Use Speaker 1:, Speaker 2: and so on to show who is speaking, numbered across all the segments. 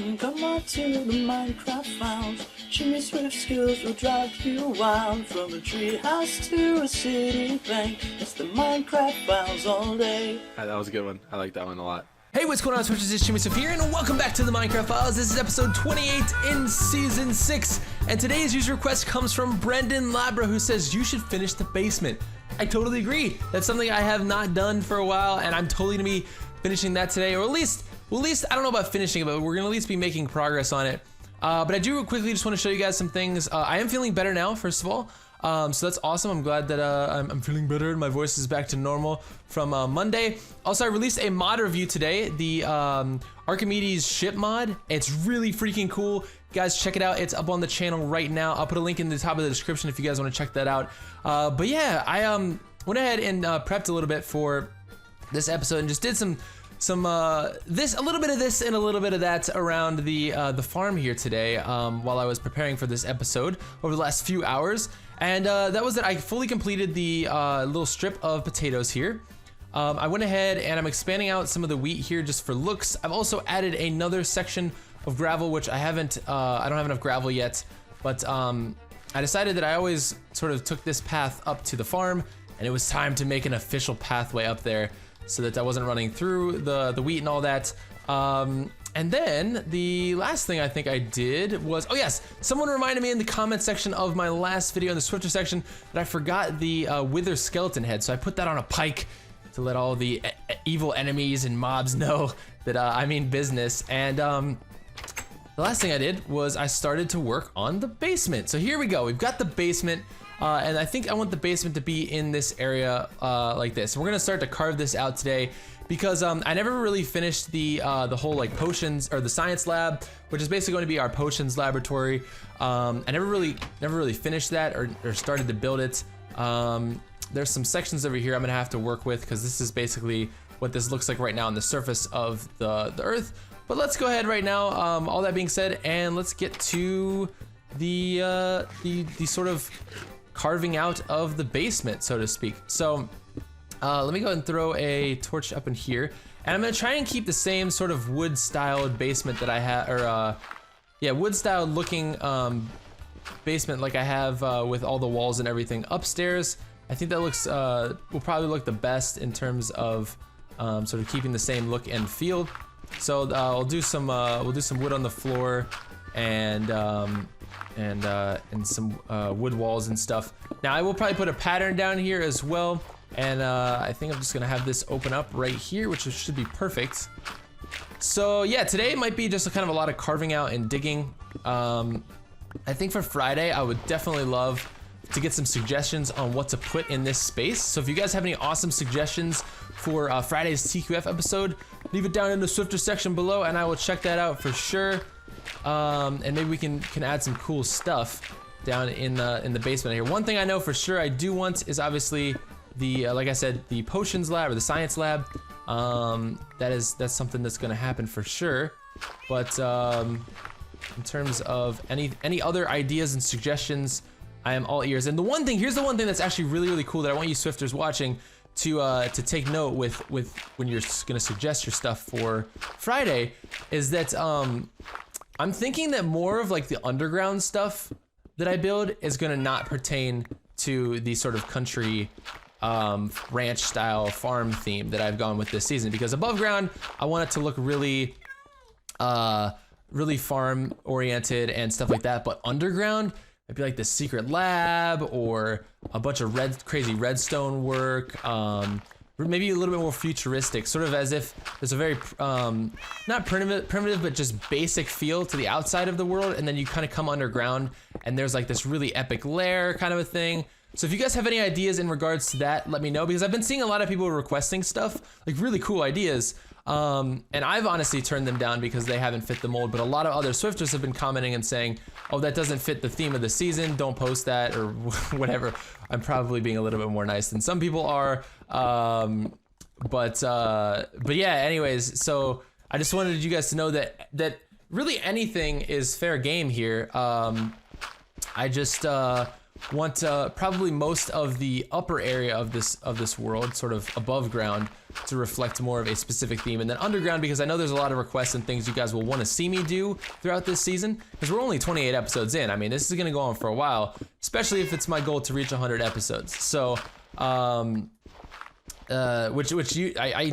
Speaker 1: fun, come on to the Minecraft files. Jimmy Swift skills will drive you wild. From a treehouse to a city bank, it's the Minecraft files all day.
Speaker 2: That was a good one. I like that one a lot.
Speaker 3: Hey, what's going on, Switchers? It's Jimmy Swift here, and welcome back to the Minecraft Files. This is episode 28 in Season 6, and today's user request comes from Brendan Labra, who says, you should finish the basement. I totally agree. That's something I have not done for a while, and I'm totally gonna be finishing that today, or at least, I don't know about finishing it, but we're gonna at least be making progress on it. But I do real quickly just want to show you guys some things. I am feeling better now, first of all. So that's awesome. I'm glad that I'm feeling better and my voice is back to normal from Monday. Also, I released a mod review today, the Archimedes ship mod. It's really freaking cool. Guys, check it out. It's up on the channel right now. I'll put a link in the top of the description if you guys want to check that out. But yeah, I went ahead and prepped a little bit for this episode and just did a little bit of this and a little bit of that around the farm here today while I was preparing for this episode over the last few hours. And that was it. I fully completed the little strip of potatoes here. I went ahead and I'm expanding out some of the wheat here just for looks. I've also added another section of gravel, which I don't have enough gravel yet, but I decided that I always sort of took this path up to the farm, and it was time to make an official pathway up there so that I wasn't running through the wheat and all that. And then the last thing I think I did was, oh yes, someone reminded me in the comment section of my last video in the Swifter section that I forgot the wither skeleton head. So I put that on a pike to let all the evil enemies and mobs know that I mean business. And the last thing I did was I started to work on the basement. So here we go, we've got the basement. And I think I want the basement to be in this area like this. We're gonna start to carve this out today because I never really finished the whole like potions or the science lab, which is basically going to be our potions laboratory. I never really finished that or started to build it. There's some sections over here I'm gonna have to work with because this is basically what this looks like right now on the surface of the earth. But let's go ahead right now. All that being said, and let's get to the sort of carving out of the basement, so to speak. So let me go ahead and throw a torch up in here, and I'm gonna try and keep the same sort of wood-styled basement that I have, or yeah, wood-styled looking basement like I have with all the walls and everything upstairs. I think that looks will probably look the best in terms of sort of keeping the same look and feel. So we'll do some wood on the floor and some wood walls and stuff. Now I will probably put a pattern down here as well, and I think I'm just gonna have this open up right here, which should be perfect. So yeah, today might be just kind of a lot of carving out and digging. I think for Friday I would definitely love to get some suggestions on what to put in this space. So if you guys have any awesome suggestions for Friday's TQF episode, leave it down in the Swifter section below and I will check that out for sure. And maybe we can add some cool stuff down in the basement here. One thing I know for sure I do want is obviously the like I said, the potions lab or the science lab. That's something that's gonna happen for sure. But in terms of any other ideas and suggestions, I am all ears. And here's the one thing that's actually really cool that I want you Swifters watching to take note with when you're gonna suggest your stuff for Friday, is that I'm thinking that more of like the underground stuff that I build is gonna not pertain to the sort of country ranch style farm theme that I've gone with this season, because above ground I want it to look really farm oriented and stuff like that, but underground it'd be like the secret lab or a bunch of crazy redstone work, maybe a little bit more futuristic, sort of as if there's a very not primitive but just basic feel to the outside of the world, and then you kind of come underground and there's like this really epic lair kind of a thing. So if you guys have any ideas in regards to that, let me know, because I've been seeing a lot of people requesting stuff, like really cool ideas, and I've honestly turned them down because they haven't fit the mold, but a lot of other Swifters have been commenting and saying, oh, that doesn't fit the theme of the season, don't post that, or whatever. I'm probably being a little bit more nice than some people are, but yeah, anyways, so I just wanted you guys to know that really anything is fair game here. I just want probably most of the upper area of this world, sort of above ground, to reflect more of a specific theme, and then underground because I know there's a lot of requests and things you guys will want to see me do throughout this season, because we're only 28 episodes in. I mean, this is gonna go on for a while, especially if it's my goal to reach 100 episodes. So I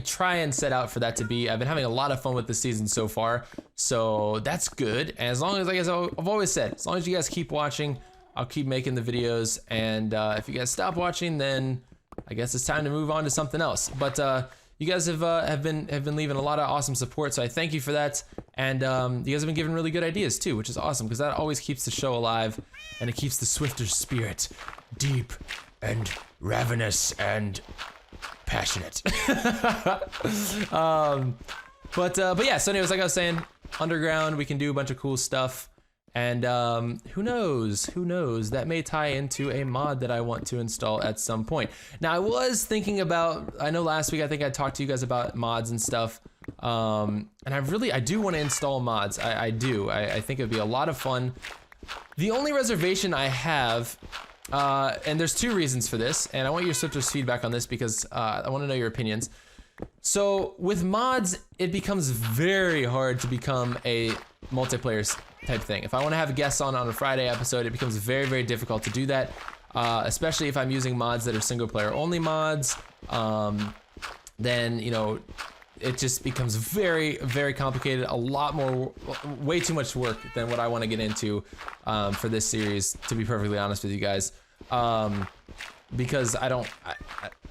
Speaker 3: try and set out for that to be. I've been having a lot of fun with this season so far, so that's good. And as long as, like I've always said, as long as you guys keep watching, I'll keep making the videos. And if you guys stop watching, then I guess it's time to move on to something else. But you guys have been leaving a lot of awesome support, so I thank you for that. And you guys have been giving really good ideas too, which is awesome because that always keeps the show alive, and it keeps the Swifter spirit deep and ravenous and passionate. But yeah, so anyways, like I was saying, underground, we can do a bunch of cool stuff, and who knows, that may tie into a mod that I want to install at some point. Now I was thinking about, I know last week I think I talked to you guys about mods and stuff, and I do want to install mods. I do. I think it'd be a lot of fun. The only reservation I have, and there's two reasons for this, and I want your Swifters' feedback on this because I want to know your opinions. So with mods, it becomes very hard to become a multiplayer type thing. If I want to have guests on a Friday episode, it becomes very, very difficult to do that, especially if I'm using mods that are single player only mods. Then, you know, it just becomes very, very complicated, a lot more, way too much work than what I want to get into for this series, to be perfectly honest with you guys. Because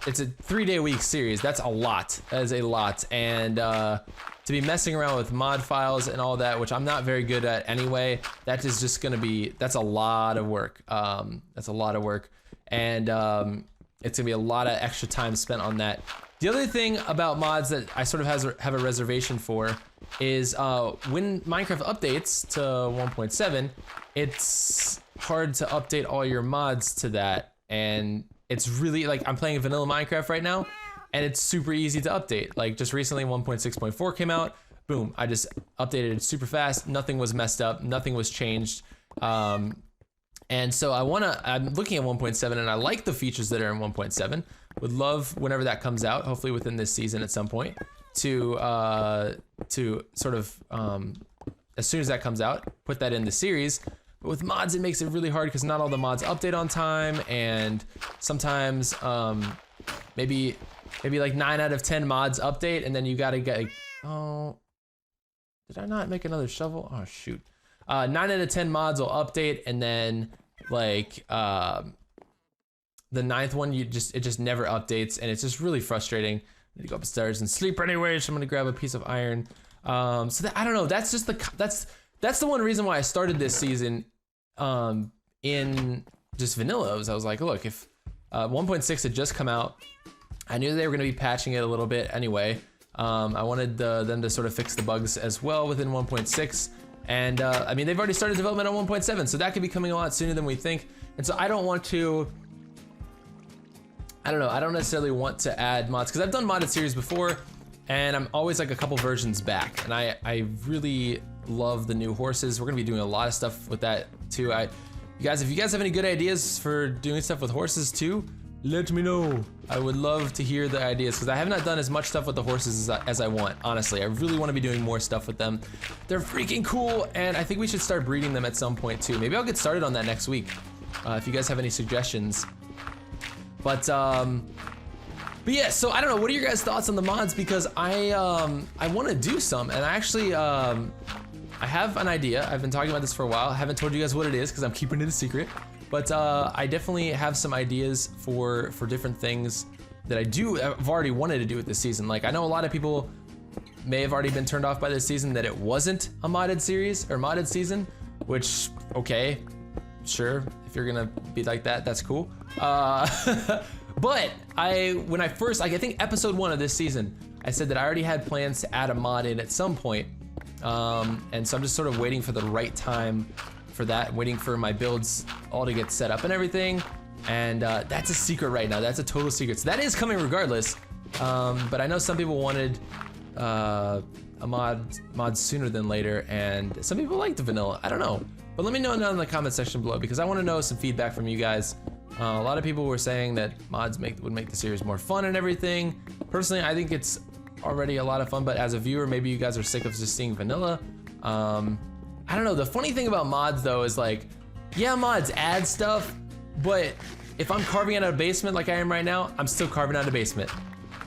Speaker 3: it's a 3-day-a-week series. That's a lot. That is a lot. And to be messing around with mod files and all that, which I'm not very good at anyway, that is just gonna be, that's a lot of work. That's a lot of work. And it's gonna be a lot of extra time spent on that. The other thing about mods that I sort of have a reservation for is when Minecraft updates to 1.7, it's hard to update all your mods to that, and it's really, like, I'm playing vanilla Minecraft right now, and it's super easy to update. Like, just recently 1.6.4 came out, boom, I just updated it super fast, nothing was messed up, nothing was changed. And so I'm looking at 1.7, and I like the features that are in 1.7. Would love, whenever that comes out, hopefully within this season at some point, to sort of, as soon as that comes out, put that in the series. But with mods, it makes it really hard because not all the mods update on time, and sometimes maybe like 9 out of 10 mods update, and then you gotta get, oh, did I not make another shovel? Oh shoot. 9 out of 10 mods will update, and then like the 9th one, it just never updates, and it's just really frustrating. I need to go upstairs and sleep anyway, so I'm gonna grab a piece of iron. So that, I don't know, that's just that's the one reason why I started this season in just vanilla. I was like, look, if 1.6 had just come out, I knew they were gonna be patching it a little bit anyway. I wanted them to sort of fix the bugs as well within 1.6. And I mean, they've already started development on 1.7, so that could be coming a lot sooner than we think. And so I don't want to, I don't know, I don't necessarily want to add mods, because I've done modded series before, and I'm always like a couple versions back. And I really love the new horses. We're gonna be doing a lot of stuff with that too. If you guys have any good ideas for doing stuff with horses too, let me know. I would love to hear the ideas, because I have not done as much stuff with the horses as I want, honestly. I really want to be doing more stuff with them. They're freaking cool, and I think we should start breeding them at some point too. Maybe I'll get started on that next week, if you guys have any suggestions. But yeah, so I don't know, what are your guys' thoughts on the mods? Because I want to do some, and I actually, I have an idea. I've been talking about this for a while. I haven't told you guys what it is, because I'm keeping it a secret. But I definitely have some ideas for different things that I've already wanted to do with this season. Like, I know a lot of people may have already been turned off by this season that it wasn't a modded series or modded season, which, okay, sure, if you're gonna be like that, that's cool. But when I first, like, I think episode 1 of this season, I said that I already had plans to add a mod in at some point. And so I'm just sort of waiting for the right time for that, waiting for my builds all to get set up and everything. And that's a secret right now. That's a total secret. So that is coming regardless. But I know some people wanted a mod sooner than later, and some people like the vanilla. I don't know. But let me know down in the comment section below because I want to know some feedback from you guys. A lot of people were saying that mods would make the series more fun and everything. Personally, I think it's already a lot of fun, but as a viewer, maybe you guys are sick of just seeing vanilla. I don't know. The funny thing about mods though is like, yeah, mods add stuff, but if I'm carving out a basement like I am right now, I'm still carving out a basement.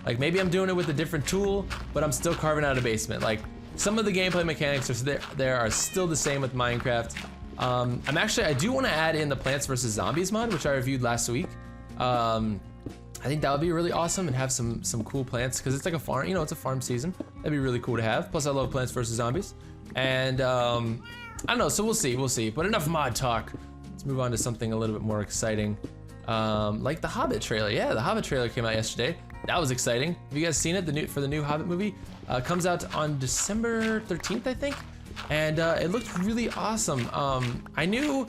Speaker 3: Like maybe I'm doing it with a different tool, but I'm still carving out a basement. Like some of the gameplay mechanics are still the same with Minecraft. I do want to add in the Plants vs Zombies mod, which I reviewed last week. I think that would be really awesome and have some cool plants because it's like a farm, you know, it's a farm season. That'd be really cool to have. Plus I love Plants vs Zombies. And I don't know, so we'll see. But enough mod talk. Let's move on to something a little bit more exciting. Like the Hobbit trailer. Yeah, the Hobbit trailer came out yesterday. That was exciting. Have you guys seen it? For the new Hobbit movie. Comes out on December 13th, I think. And it looked really awesome. I knew,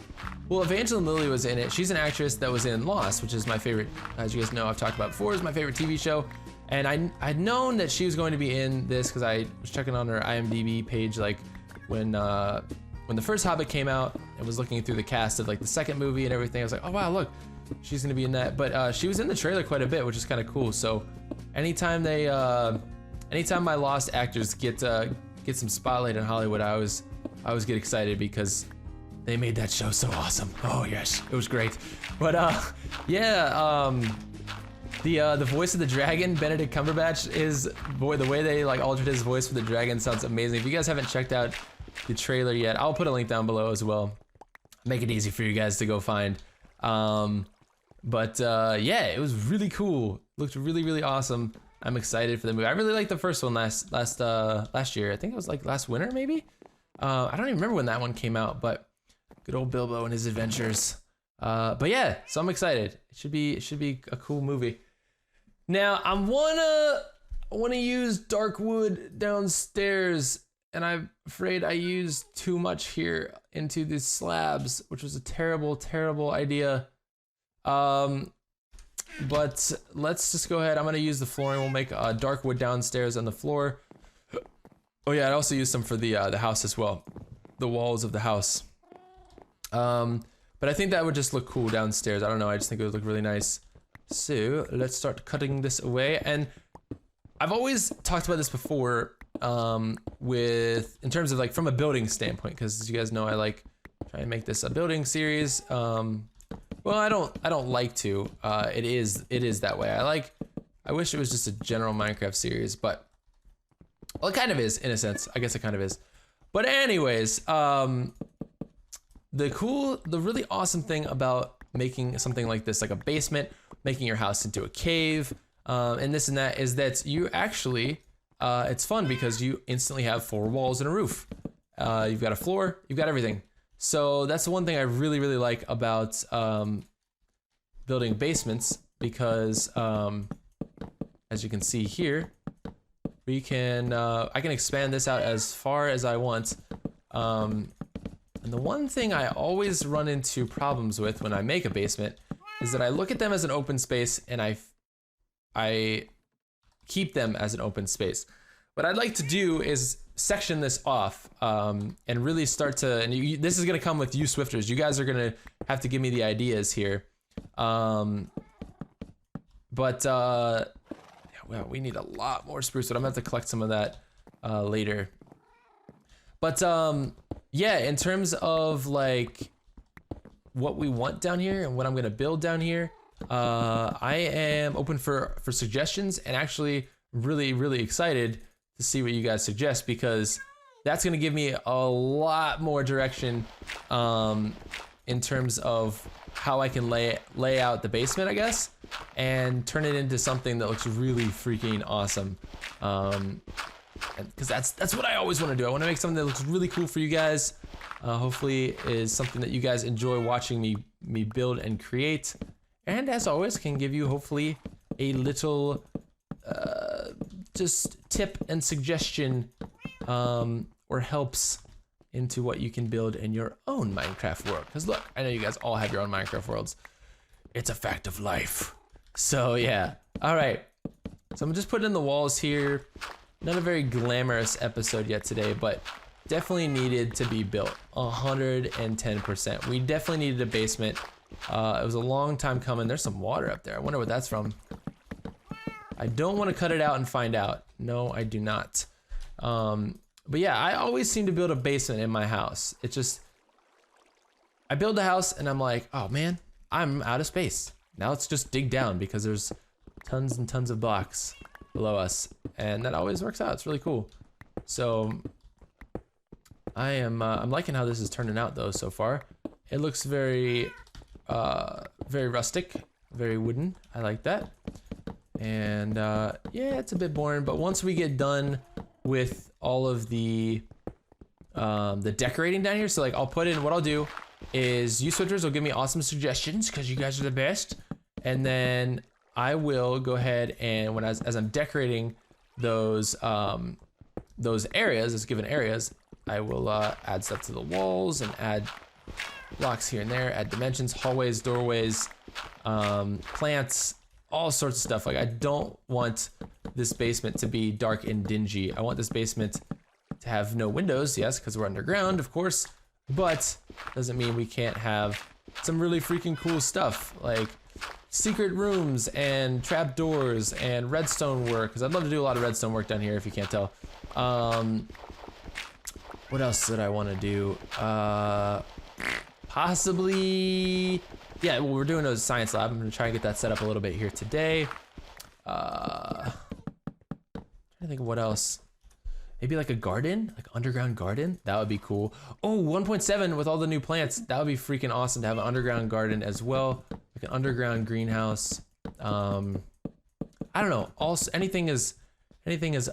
Speaker 3: well, Evangeline Lilly was in it. She's an actress that was in Lost, which is my favorite, as you guys know, I've talked about before, is my favorite TV show. And I'd known that she was going to be in this because I was checking on her IMDb page, like when the first Hobbit came out and was looking through the cast of like the second movie and everything. I was like, oh wow, look, she's gonna be in that. But she was in the trailer quite a bit, which is kind of cool. So anytime my Lost actors get some spotlight in Hollywood, I always get excited because they made that show so awesome. Oh yes, it was great. But yeah, the voice of the dragon, Benedict Cumberbatch, the way they like altered his voice for the dragon sounds amazing. If you guys haven't checked out the trailer yet, I'll put a link down below as well. Make it easy for you guys to go find. Yeah, it was really cool. Looked really awesome. I'm excited for the movie. I really liked the first one last year. I think it was like last winter maybe. I don't even remember when that one came out, but good old Bilbo and his adventures. But yeah, so I'm excited. It should be a cool movie. Now I wanna use dark wood downstairs, and I'm afraid I used too much here into these slabs, which was a terrible idea. But let's just go ahead. I'm gonna use the flooring. We'll make dark wood downstairs on the floor. Oh yeah, I also used some for the house as well, the walls of the house. But I think that would just look cool downstairs. I don't know. I just think it would look really nice. So let's start cutting this away. And I've always talked about this before, in terms of like from a building standpoint, because as you guys know, I like trying to make this a building series. Well, I don't like to. It is that way. I wish it was just a general Minecraft series, but well, it kind of is in a sense. I guess it kind of is. But anyways, the really awesome thing about making something like this, like a basement, making your house into a cave, and this and that, is that you actually, it's fun because you instantly have 4 walls and a roof. You've got a floor, you've got everything. So that's the one thing I really like about building basements, because as you can see here, we can I can expand this out as far as I want. And the one thing I always run into problems with when I make a basement is that I look at them as an open space and I keep them as an open space. What I'd like to do is section this off and really start to, and this is gonna come with you Swifters. You guys are gonna have to give me the ideas here. Well, we need a lot more spruce, but I'm gonna have to collect some of that later. But yeah, in terms of like what we want down here and what I'm gonna build down here, I am open for suggestions, and actually really excited to see what you guys suggest, because that's gonna give me a lot more direction in terms of how I can lay out the basement, I guess, and turn it into something that looks really freaking awesome. Because that's what I always want to do. I want to make something that looks really cool for you guys. Hopefully is something that you guys enjoy watching me build and create, and as always can give you hopefully a little just tip and suggestion or helps into what you can build in your own Minecraft world. Because look, I know you guys all have your own Minecraft worlds. It's a fact of life. So yeah, all right. So I'm just putting in the walls here. Not a very glamorous episode yet today, but definitely needed to be built 110%. We definitely needed a basement. It was a long time coming. There's some water up there. I wonder what that's from. I don't want to cut it out and find out. No, I do not. But yeah, I always seem to build a basement in my house. It's just, I build a house and I'm like, oh man, I'm out of space. Now let's just dig down because there's tons and tons of blocks below us. And that always works out. It's really cool. So I'm liking how this is turning out though so far. It looks very rustic, very wooden. I like that. And yeah, it's a bit boring, but once we get done with all of the decorating down here, so like I'll put in, what I'll do is you switchers will give me awesome suggestions because you guys are the best, and then I will go ahead and as I'm decorating those areas, those given areas, I will add stuff to the walls and add blocks here and there, add dimensions, hallways, doorways, plants, all sorts of stuff. Like I don't want this basement to be dark and dingy. I want this basement to have no windows, yes, because we're underground, of course, but doesn't mean we can't have some really freaking cool stuff like secret rooms and trap doors and redstone work, because I'd love to do a lot of redstone work down here if you can't tell. What else did I want to do? Possibly, yeah, well, we're doing a science lab. I'm gonna try and get that set up a little bit here today. Trying to think of what else. Maybe like a garden, like underground garden. That would be cool. Oh, 1.7 with all the new plants. That would be freaking awesome to have an underground garden as well, like an underground greenhouse. I don't know. Also, anything is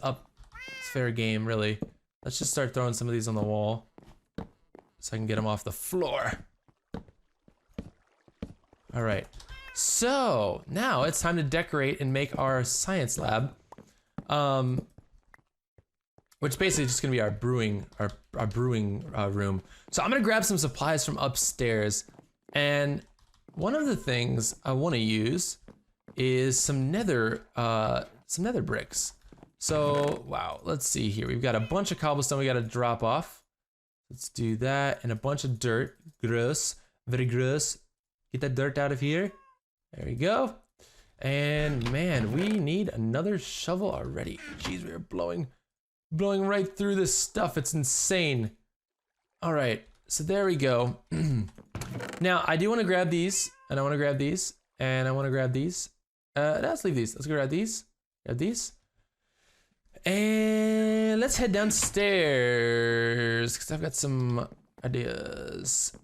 Speaker 3: up. It's fair game, really. Let's just start throwing some of these on the wall so I can get them off the floor. All right, so now it's time to decorate and make our science lab, which basically is just gonna be our brewing room. So I'm gonna grab some supplies from upstairs, and one of the things I want to use is some nether bricks. So wow, let's see here. We've got a bunch of cobblestone we got to drop off. Let's do that, and a bunch of dirt. Gross, very gross. Get that dirt out of here. There we go. And man, we need another shovel already. Jeez, we are blowing right through this stuff. It's insane. All right, so there we go. Now I do want to grab these, and I want to grab these, and I want to grab these. Let's leave these. Let's grab these. Grab these. And let's head downstairs because I've got some ideas.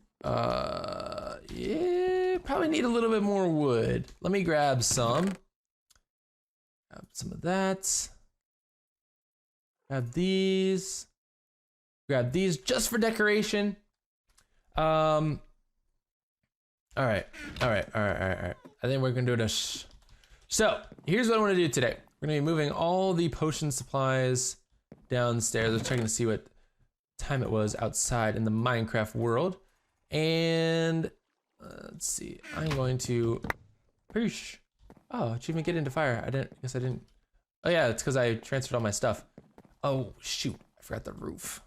Speaker 3: Yeah, probably need a little bit more wood. Let me grab some. Grab some of that. Grab these. Grab these just for decoration. All right. I think we're gonna do it. So here's what I want to do today. We're gonna be moving all the potion supplies downstairs. I was checking to see what time it was outside in the Minecraft world. And let's see, I'm going to, oh, achievement get into fire. I guess I didn't. Oh yeah, it's because I transferred all my stuff. Oh shoot, I forgot the roof.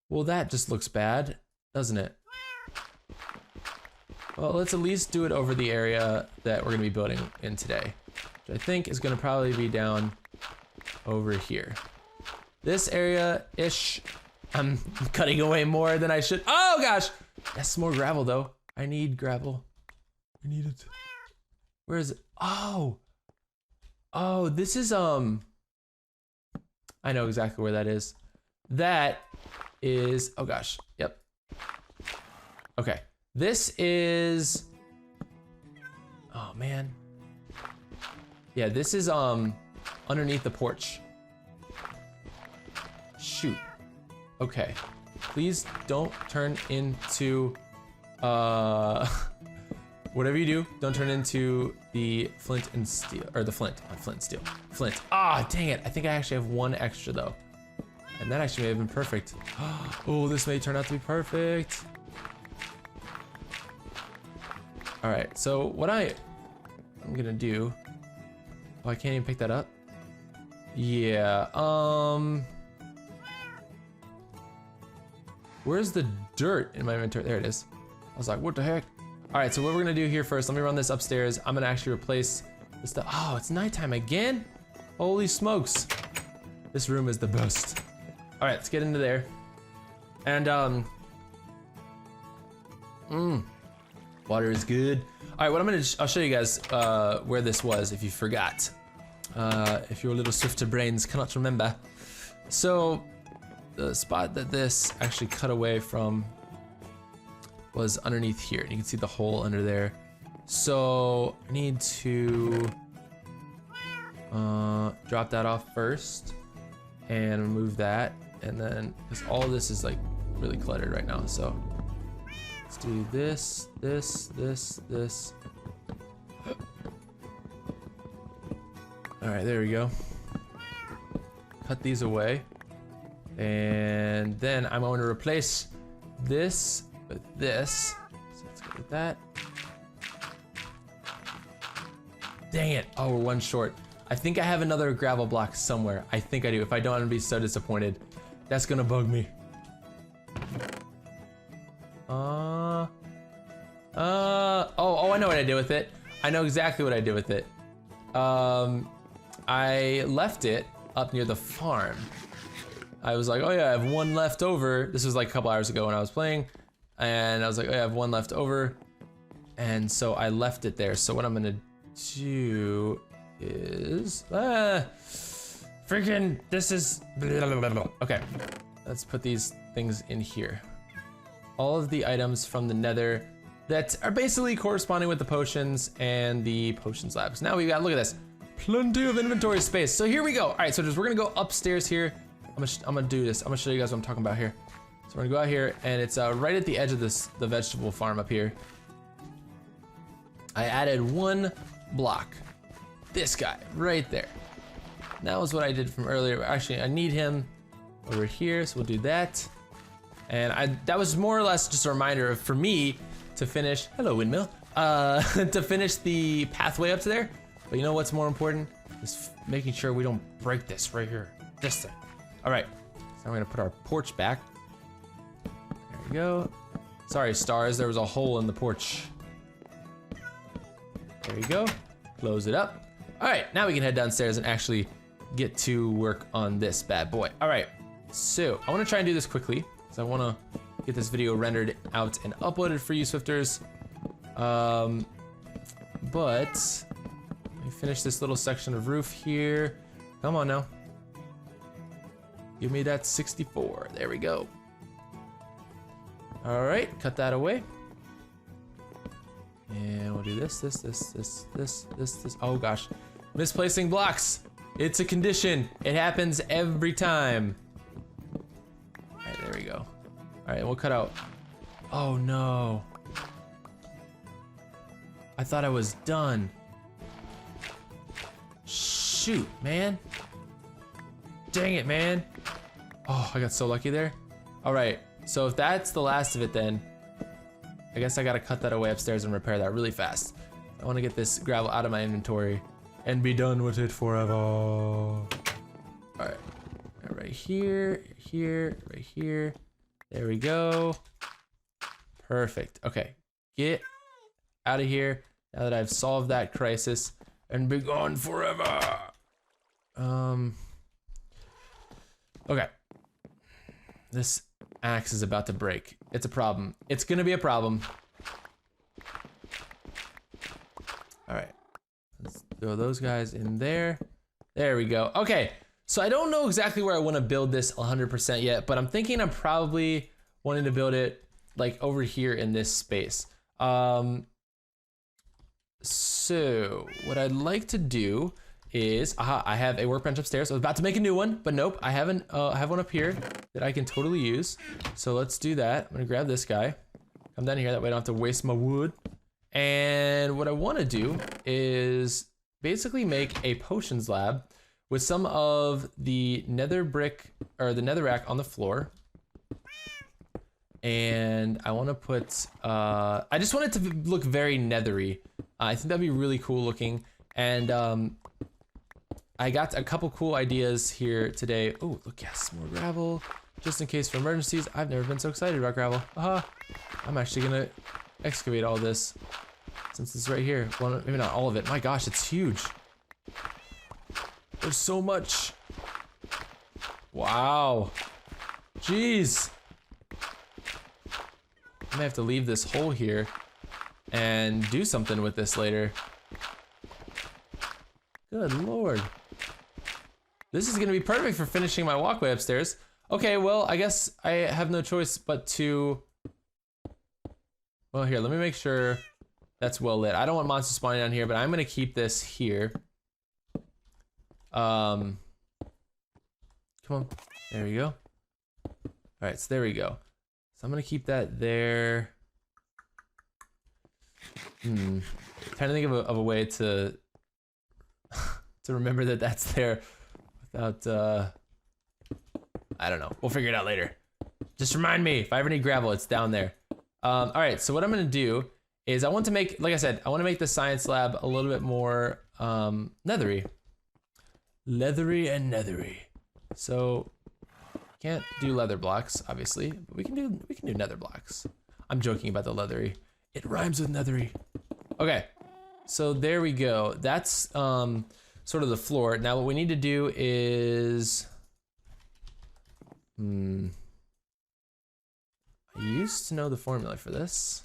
Speaker 3: Well, that just looks bad, doesn't it? Well, let's at least do it over the area that we're gonna be building in today, which I think is gonna probably be down over here. This area-ish. I'm cutting away more than I should. Oh gosh! That's some more gravel though. I need gravel. I need it. Where is it? Oh! Oh, this is, I know exactly where that is. That is, oh gosh, yep. Okay, this is, oh man. Yeah, this is, underneath the porch. Shoot. Okay, please don't turn into, whatever you do, don't turn into the flint and steel, or the flint, not flint and steel, flint. Ah, dang it, I think I actually have one extra though. And that actually may have been perfect. Oh, this may turn out to be perfect. All right, so what I'm gonna do, oh, I can't even pick that up. Yeah, Where's the dirt in my inventory? There it is. I was like, what the heck? All right, so what we're gonna do here first, let me run this upstairs. I'm gonna actually replace this stuff. Oh, it's nighttime again? Holy smokes. This room is the best. All right, let's get into there. And water is good. All right, what I'll show you guys where this was if you forgot. If your little swifter brains cannot remember. So the spot that this actually cut away from was underneath here. You can see the hole under there. So I need to drop that off first and remove that. And then, because all of this is like really cluttered right now. So let's do this, this. All right, there we go. Cut these away. And then I'm going to replace this with this. So let's go with that. Dang it. Oh, we're one short. I think I have another gravel block somewhere. I think I do. If I don't, I'm gonna be so disappointed. That's gonna bug me. Oh, I know what I did with it. I know exactly what I did with it. I left it up near the farm. I was like, oh yeah, I have one left over. This was like a couple hours ago when I was playing. And I was like, oh yeah, I have one left over. And so I left it there. So what I'm gonna do is, freaking, this is, okay. Let's put these things in here. All of the items from the Nether that are basically corresponding with the potions and the potions labs. Now we got, look at this, plenty of inventory space. So here we go. All right, so we're gonna go upstairs here. I'm gonna do this. I'm gonna show you guys what I'm talking about here. So we're gonna go out here, and it's right at the edge of the vegetable farm up here. I added one block. This guy right there. That was what I did from earlier. Actually, I need him over here, so we'll do that. And that was more or less just a reminder for me to finish, hello windmill, to finish the pathway up to there. But you know what's more important? Is making sure we don't break this right here. This thing. All right, so I'm gonna put our porch back. There we go. Sorry, stars, there was a hole in the porch. There you go, close it up. All right, now we can head downstairs and actually get to work on this bad boy. All right, so I wanna try and do this quickly, because I wanna get this video rendered out and uploaded for you Swifters. But let me finish this little section of roof here. Come on now. Give me that 64, there we go. All right, cut that away. And we'll do this. Oh gosh, misplacing blocks. It's a condition. It happens every time. All right, there we go. All right, we'll cut out. Oh no. I thought I was done. Shoot, man. Dang it, man. Oh, I got so lucky there. All right, so if that's the last of it then, I guess I gotta cut that away upstairs and repair that really fast. I wanna get this gravel out of my inventory and be done with it forever. All right, right here, right here. There we go. Perfect, okay. Get out of here now that I've solved that crisis and be gone forever. Okay. This axe is about to break. It's a problem. It's gonna be a problem. All right, let's throw those guys in there. There we go. Okay, so I don't know exactly where I want to build this 100% yet, but I'm thinking I'm probably wanting to build it like over here in this space. So what I'd like to do is, I have a workbench upstairs. I was about to make a new one, but nope, I haven't. I have one up here that I can totally use. So let's do that. I'm gonna grab this guy, come down here, that way I don't have to waste my wood. And what I wanna do is basically make a potions lab with some of the nether brick, or the netherrack on the floor. And I wanna put, I just want it to look very nethery. I think that'd be really cool looking. And I got a couple cool ideas here today. Oh, look, yes, more gravel. just in case for emergencies. I've never been so excited about gravel. I'm actually gonna excavate all this since it's right here. Well, maybe not all of it. My gosh, it's huge. There's so much. Wow. Jeez. I may have to leave this hole here and do something with this later. Good lord. This is gonna be perfect for finishing my walkway upstairs. Okay, well, I guess I have no choice but to... Well, here, let me make sure that's well lit. I don't want monsters spawning down here, but I'm gonna keep this here. Come on, there we go. All right, so there we go. So I'm gonna keep that there. Trying to think of a way to to remember that that's there without I don't know. We'll figure it out later. Just remind me if I ever need gravel, it's down there. All right, so what I'm gonna do is I want to make, like I said, I want to make the science lab a little bit more nethery. Leathery and nethery. So can't do leather blocks, obviously, but we can do nether blocks. I'm joking about the leathery. It rhymes with nethery. Okay, so there we go. That's sort of the floor. Now what we need to do is I used to know the formula for this,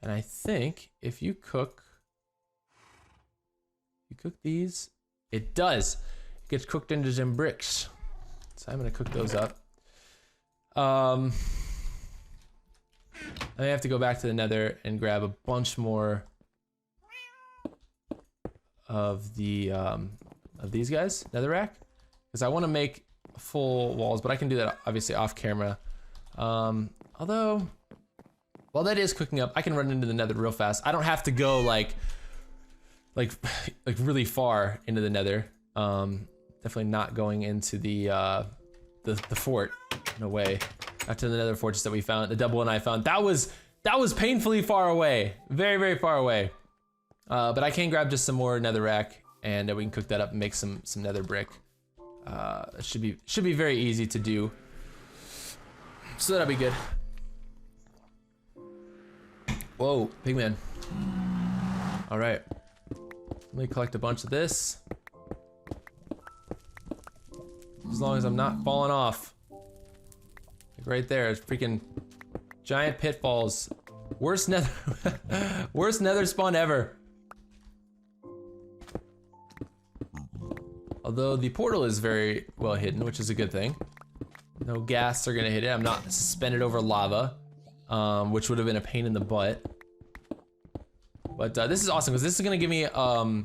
Speaker 3: and I think if you cook these, it does. It gets cooked into some bricks. So I'm gonna cook those up. I may have to go back to the nether and grab a bunch more of the of these guys, netherrack, because I want to make full walls, but I can do that obviously off camera. Although, while that is cooking up, I can run into the nether real fast. I don't have to go like really far into the nether. Definitely not going into the fort in a way. Not to the nether fortress that we found, the double and I found. That was painfully far away, very, very far away. But I can grab just some more netherrack, and we can cook that up and make some nether brick. It should be very easy to do. So that'll be good. Whoa, pigman. All right, let me collect a bunch of this. As long as I'm not falling off. Like right there, it's freaking giant pitfalls. Worst nether, worst nether spawn ever. Although the portal is very well hidden, which is a good thing. No ghasts are gonna hit it. I'm not suspended over lava, which would have been a pain in the butt. But this is awesome because this is gonna give me a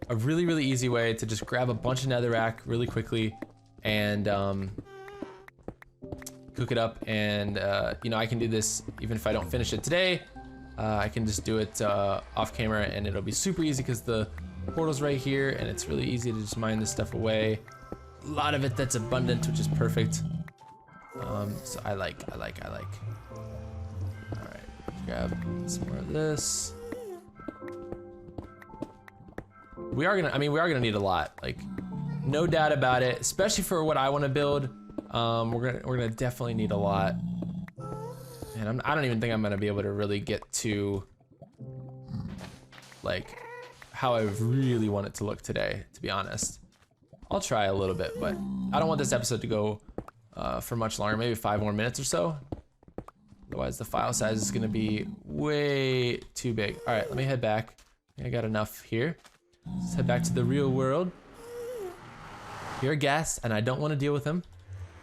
Speaker 3: really, really easy way to just grab a bunch of netherrack really quickly and cook it up. And you know, I can do this even if I don't finish it today. I can just do it off camera, and it'll be super easy because the portal's right here, and it's really easy to just mine this stuff away. A lot of it that's abundant, which is perfect. So I like. All right, grab some more of this. We are gonna need a lot, like no doubt about it, especially for what I want to build. We're gonna definitely need a lot, and I don't even think I'm gonna be able to really get to like how I really want it to look today, to be honest. I'll try a little bit, but I don't want this episode to go for much longer, maybe 5 more minutes or so. Otherwise the file size is gonna be way too big. All right, let me head back. I got enough here. Let's head back to the real world. You're a gas, and I don't want to deal with him.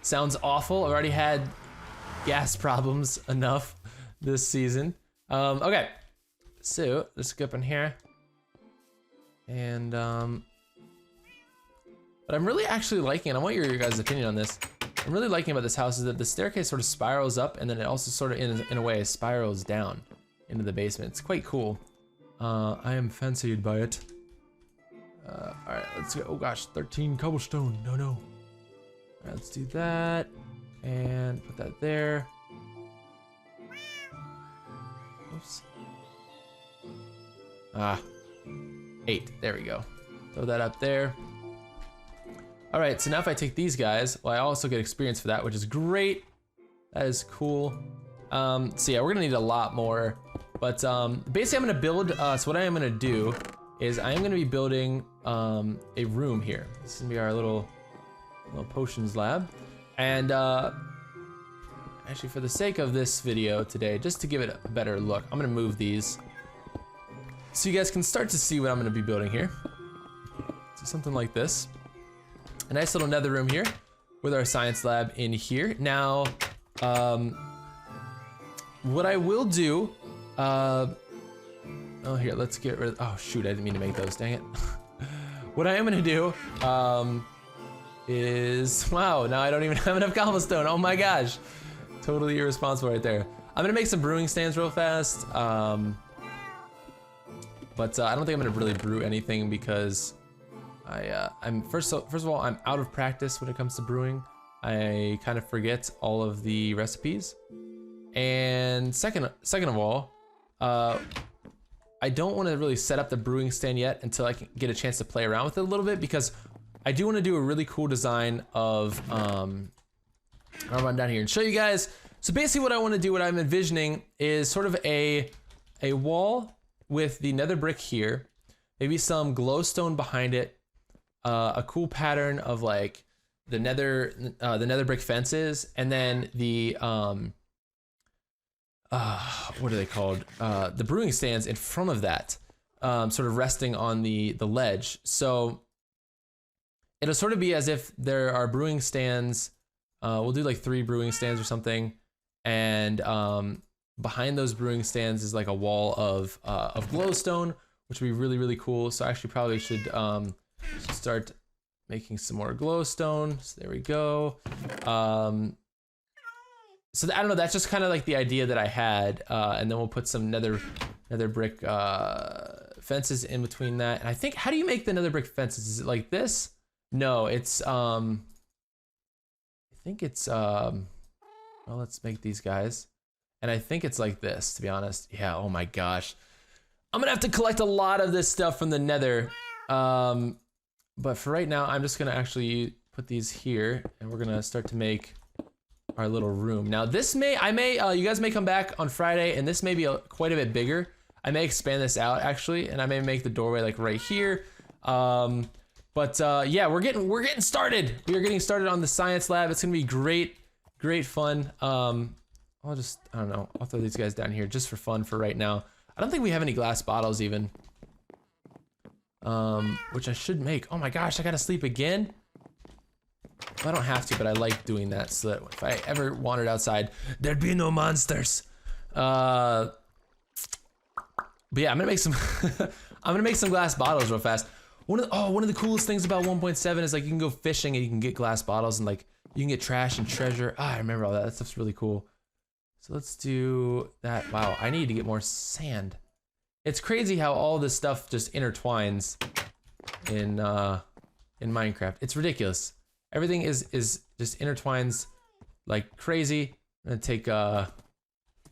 Speaker 3: Sounds awful. I've already had gas problems enough this season. Okay, so let's go up in here. And but I'm really actually liking, and I want your guys' opinion on this. I'm really liking about this house is that the staircase sort of spirals up, and then it also sort of in a way spirals down into the basement. It's quite cool. I am fancied by it. All right, let's go. Oh gosh, 13 cobblestone. No. All right, let's do that and put that there. Oops. 8. There we go. Throw that up there. All right, so now if I take these guys, well, I also get experience for that, which is great. That is cool. So yeah, we're gonna need a lot more. But basically I'm gonna build, so what I am gonna do is I am gonna be building a room here. This is gonna be our little potions lab. And actually for the sake of this video today, just to give it a better look, I'm gonna move these so you guys can start to see what I'm gonna be building here. So something like this. A nice little nether room here with our science lab in here. Now, what I will do, oh here, let's get rid of, oh shoot, I didn't mean to make those, dang it. What I am gonna do, is, wow, now I don't even have enough cobblestone, oh my gosh. Totally irresponsible right there. I'm gonna make some brewing stands real fast, but I don't think I'm gonna really brew anything because I'm first of all, I'm out of practice when it comes to brewing. I kind of forget all of the recipes. And second of all, I don't want to really set up the brewing stand yet until I can get a chance to play around with it a little bit, because I do want to do a really cool design of, I'll run down here and show you guys. So basically what I want to do, what I'm envisioning is sort of a wall with the nether brick here, maybe some glowstone behind it, a cool pattern of like the nether brick fences, and then the what are they called? The brewing stands in front of that, sort of resting on the ledge. So it'll sort of be as if there are brewing stands. We'll do like 3 brewing stands or something, and behind those brewing stands is like a wall of glowstone, which would be really, really cool. So I actually probably should start making some more glowstone. So there we go. So I don't know, that's just kind of like the idea that I had, and then we'll put some nether brick fences in between that. And I think, how do you make the nether brick fences? Is it like this? No, it's I think it's well, let's make these guys. And I think it's like this, to be honest. Yeah, oh my gosh. I'm gonna have to collect a lot of this stuff from the nether. But for right now, I'm just gonna actually put these here, and we're gonna start to make our little room. Now this you guys may come back on Friday, and this may be quite a bit bigger. I may expand this out actually, and I may make the doorway like right here. Yeah, we're getting started. We are getting started on the science lab. It's gonna be great fun. I don't know, I'll throw these guys down here just for fun for right now. I don't think we have any glass bottles even. Which I should make. Oh my gosh, I gotta sleep again? I don't have to, but I like doing that so that if I ever wandered outside, there'd be no monsters. But yeah, I'm gonna make some I'm gonna make some glass bottles real fast. One of the coolest things about 1.7 is like you can go fishing and you can get glass bottles, and like you can get trash and treasure. I remember all that. That stuff's really cool. So let's do that. Wow, I need to get more sand. It's crazy how all this stuff just intertwines in Minecraft. It's ridiculous. Everything is just intertwines like crazy. I'm gonna take oh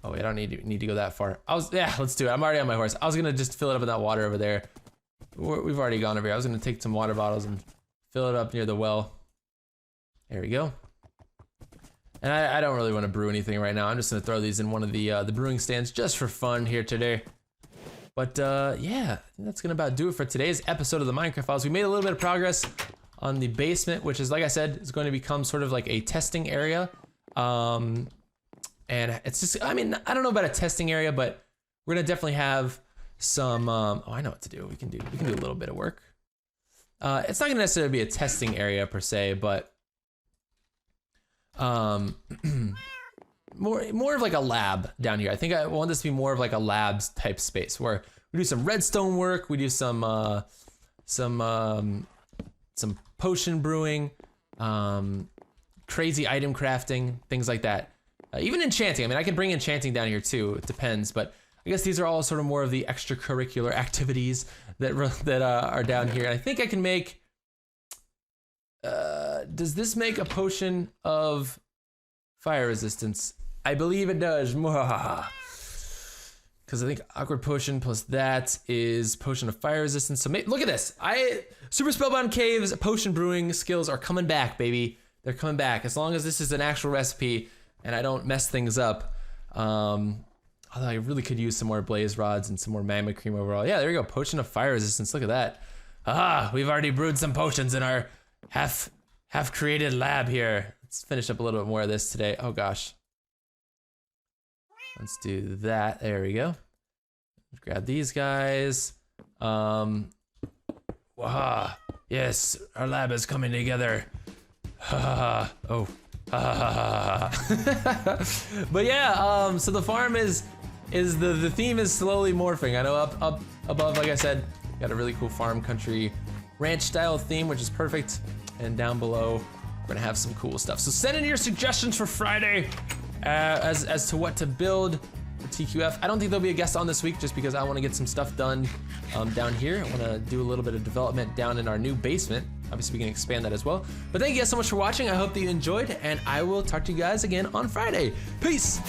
Speaker 3: wait, I don't need to go that far. Yeah, let's do it. I'm already on my horse. I was gonna just fill it up with that water over there. We've already gone over here. I was gonna take some water bottles and fill it up near the well. There we go. And I don't really want to brew anything right now. I'm just gonna throw these in one of the brewing stands just for fun here today. But yeah, I think that's gonna about do it for today's episode of the Minecraft Files. We made a little bit of progress on the basement, which is, like I said, is going to become sort of like a testing area. And it's just, I mean, I don't know about a testing area, but we're gonna definitely have some, oh, I know what to do. We can do a little bit of work. It's not gonna necessarily be a testing area per se, but more of like a lab down here. I think I want this to be more of like a labs type space where we do some redstone work, we do some potion brewing, crazy item crafting, things like that. Even enchanting. I mean, I can bring enchanting down here too. It depends, but I guess these are all sort of more of the extracurricular activities that are down here. And I think I can make. Does this make a potion of fire resistance? I believe it does. because I think awkward potion plus that is potion of fire resistance. So look at this. Super spellbound caves potion brewing skills are coming back, baby. They're coming back as long as this is an actual recipe and I don't mess things up. Although I really could use some more blaze rods and some more magma cream overall. Yeah, there you go. Potion of fire resistance. Look at that. We've already brewed some potions in our half created lab here. Let's finish up a little bit more of this today. Oh gosh. Let's do that. There we go. Grab these guys. Yes, our lab is coming together. Oh. But yeah, so the farm is the theme is slowly morphing. I know up above, like I said, got a really cool farm country ranch style theme, which is perfect. And down below, we're gonna have some cool stuff. So send in your suggestions for Friday as to what to build for TQF. I don't think there'll be a guest on this week just because I want to get some stuff done down here. I want to do a little bit of development down in our new basement. Obviously, we can expand that as well. But thank you guys so much for watching. I hope that you enjoyed, and I will talk to you guys again on Friday. Peace.